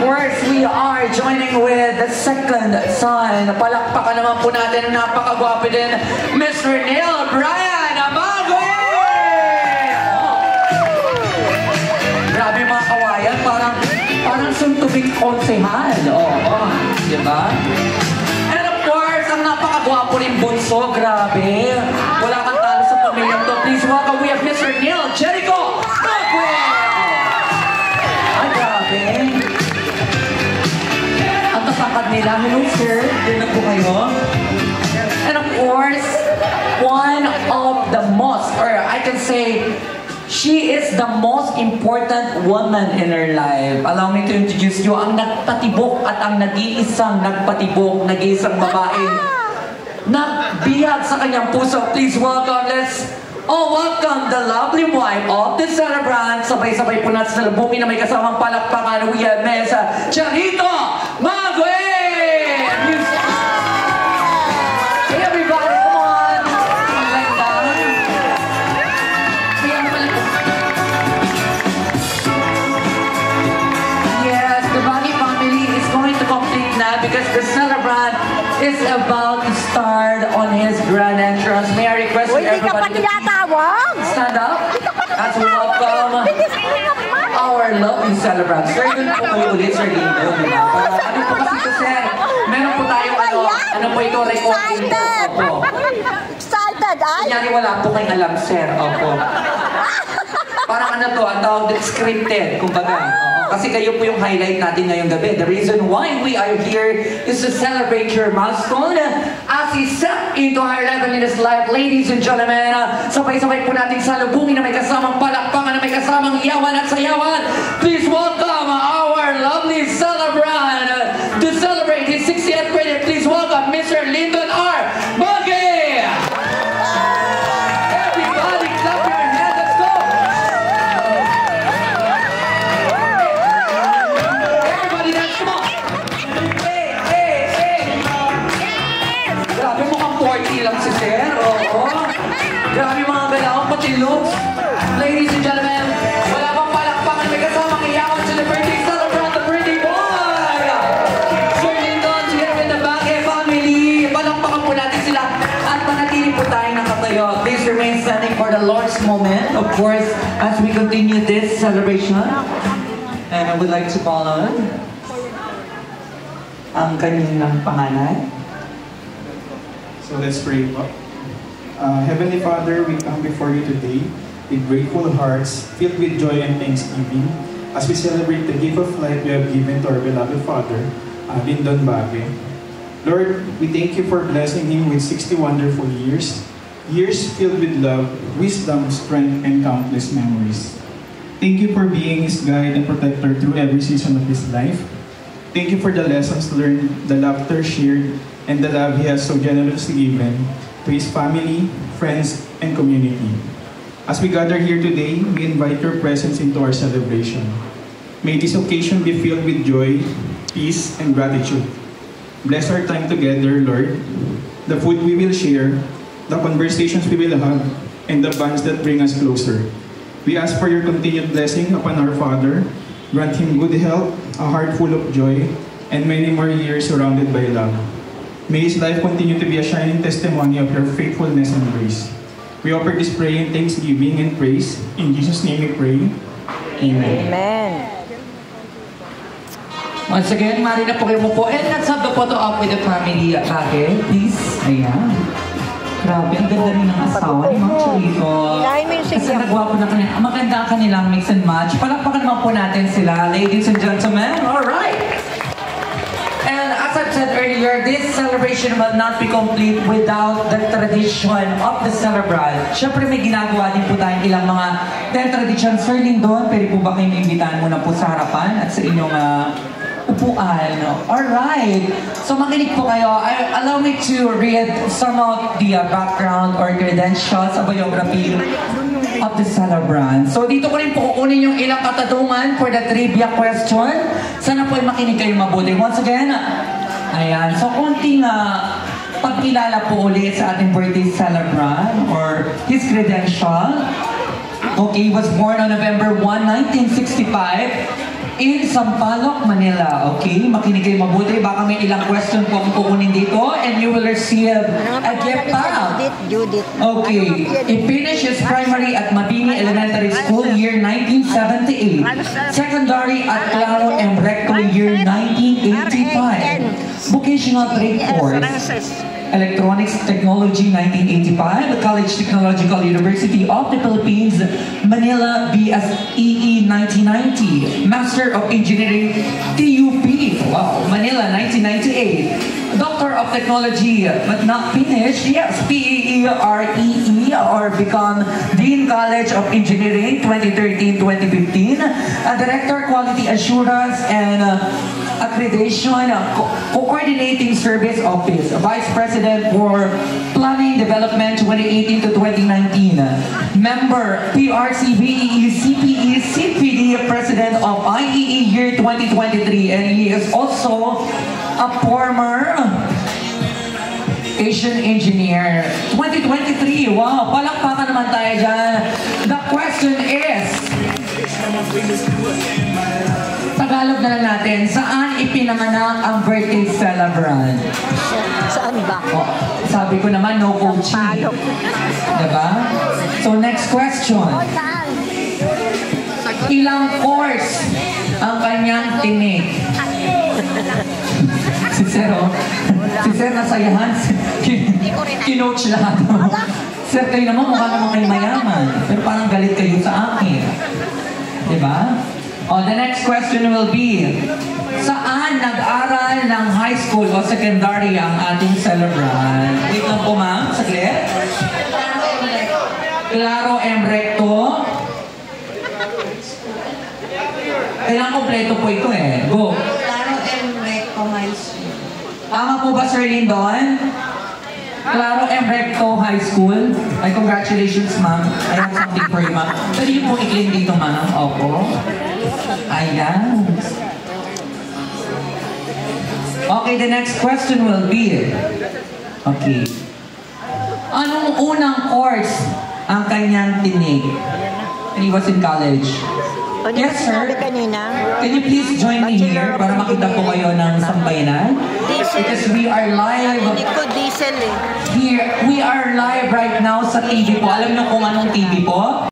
course, we are joining with the second son. Palakpakan naman po natin ang napakagwapo din, Mr. Neil Brian Amagwe! Grabe mga kawayan, parang suntubing konsehal. Diba? And of course, ang napakagwapo rin bunso, grabe. Wala kang talo sa pamilyang to. Please welcome, we have Mr. Neil Jericho Amagwe! Ang tasakad nila. Hello, sir. Diyan po kayo. And of course, one of the most, or I can say, she is the most important woman in her life. Allow me to introduce you ang nagpatibok at ang nag-iisang nagpatibok, nag-iisang babae. Nagbihag sa kanyang puso. Please welcome, welcome the lovely wife of the celebrant. Sabay-sabay po natin sa lubungin na may kasamang palakpakan. We have Ms. Charito Magwe! Hey everybody, come on! Yes, the Bani family is going to complete now because the celebrant is about to start on his grand entrance. May I request everybody stand up as we welcome our lovely celebrant. Sir, dun po ulit, Sir Lindo. Ano po kasi ito, sir? Meron po tayong ano po ito, recording po. Opo. Excited, ay? Kunyari wala po kayong alam, sir. Opo. Parang ano to, ang tawag scripted, kumbaga. Kasi kayo po yung highlight natin ngayong gabi. The reason why we are here is to celebrate your milestone as he step into our level in his life. Ladies and gentlemen, sabay-sabay po natin salubungin na may kasamang palakpakan, na may kasamang iyawan at sayawan. Please welcome our lovely celebrant to celebrate his 60th birthday. Please welcome Mr. Lyndon R. Buggy! Everybody clap your hands, let's go! Everybody dance, come on! Hey! Grabe, mukhang 40 lang si Sir, Grabe mga galaw, pati looks. Ladies and gentlemen, wala bang palakpakan, may kasamang iyawan sa the birthday celebrant, the birthday boy! Sir Lyndon, here with the Bagay family. Palakpakan po natin sila at manatili po tayong nakatayo. Please remain standing for the Lord's moment, of course, as we continue this celebration. And I would like to call on ang kanilang pangalan. So let's pray. Heavenly Father, we come before you today with grateful hearts, filled with joy and thanksgiving, as we celebrate the gift of life you have given to our beloved Father, Lyndon Bagay. Lord, we thank you for blessing him with 60 wonderful years filled with love, wisdom, strength, and countless memories. Thank you for being his guide and protector through every season of his life. Thank you for the lessons learned, the laughter shared, and the love he has so generously given to his family, friends, and community. As we gather here today, we invite your presence into our celebration. May this occasion be filled with joy, peace, and gratitude. Bless our time together, Lord, the food we will share, the conversations we will have, and the bonds that bring us closer. We ask for your continued blessing upon our Father. Grant him good health, a heart full of joy, and many more years surrounded by love. May his life continue to be a shining testimony of your faithfulness and grace. We offer this prayer in thanksgiving and praise. In Jesus' name we pray. Amen. Amen. Once again, mari na po kayo mo po. And let's have the photo up with the family. Bagay, please. Ayan. Grabe, ang ganda rin ng asawa ni Ma'am Charito. Kasi nagwapo na kanila. Maganda ang kanilang mix and match. Palakpakan naman po natin sila, ladies and gentlemen. Alright! And as I've said earlier, this celebration will not be complete without the tradition of the celebrant. Siyempre may ginagawa din po tayong ilang mga tradition. Sir Lyndon, pwede po ba kayong imbitahan muna po sa harapan at sa inyong upuan? Alright. So makinig po kayo. Allow me to read some of the background or credentials of biography of the celebrant. So dito ko rin po kukunin yung ilang katanungan for the trivia question. Sana po ay makinig kayo mabuti. Once again, ayan. So konting pagkilala po ulit sa ating birthday celebrant or his credential. Okay, he was born on November 1, 1965 in Sampaloc, Manila. Okay? Makinig kayo mabuti. Baka may ilang question po ang kukunin dito and you will receive a gift pack. Judith. Okay. He finished his primary at Mabini Elementary School year 1978. Secondary at Claro and Recto year 1985. Vocational trade course. Electronics Technology 1985, College Technological University of the Philippines, Manila BSEE 1990, Master of Engineering TUP, wow, Manila 1998, Doctor of Technology but not finished, yes, PEEREE or become Dean College of Engineering 2013-2015, Director Quality Assurance and Accreditation Coordinating Service Office, Vice President for Planning Development 2018 to 2019, Member PRCBE CPE CPD President of IEE year 2023, and he is also a former Asian Engineer 2023. Wow, palakpakan naman tayo dyan. The question is, Tagalog na lang natin, saan ipinanganak ang birthday celebrant? Saan ba? Oh, sabi ko naman, no coaching. Diba? So next question. Ilang course ang kanyang tinig? Si Sir, oh. Si Sir nasayahan. Kinoach lahat. Sir, kayo naman mukha naman kayo mayaman. Pero parang galit kayo sa akin. Diba? Oh, the next question will be, saan nag-aral ng high school o secondary ang ating celebrant? Wait lang po ma'am, saglit. Claro M. Recto. Kailangan kompleto po ito eh. Go. Claro M. Recto High School. Tama po ba Sir Lindon? Claro M. Recto High School. Ay, congratulations ma'am. I have something for you ma'am. Pwede niyo po i-claim dito ma'am. Opo. Ayan. Okay, the next question will be, okay, anong unang course ang kanyang tinig? And he was in college. Yes, sir. Can you please join me here para makita po kayo ng sambayanan? Because we are live. Here, we are live right now sa TV po. Alam niyo kung anong TV po?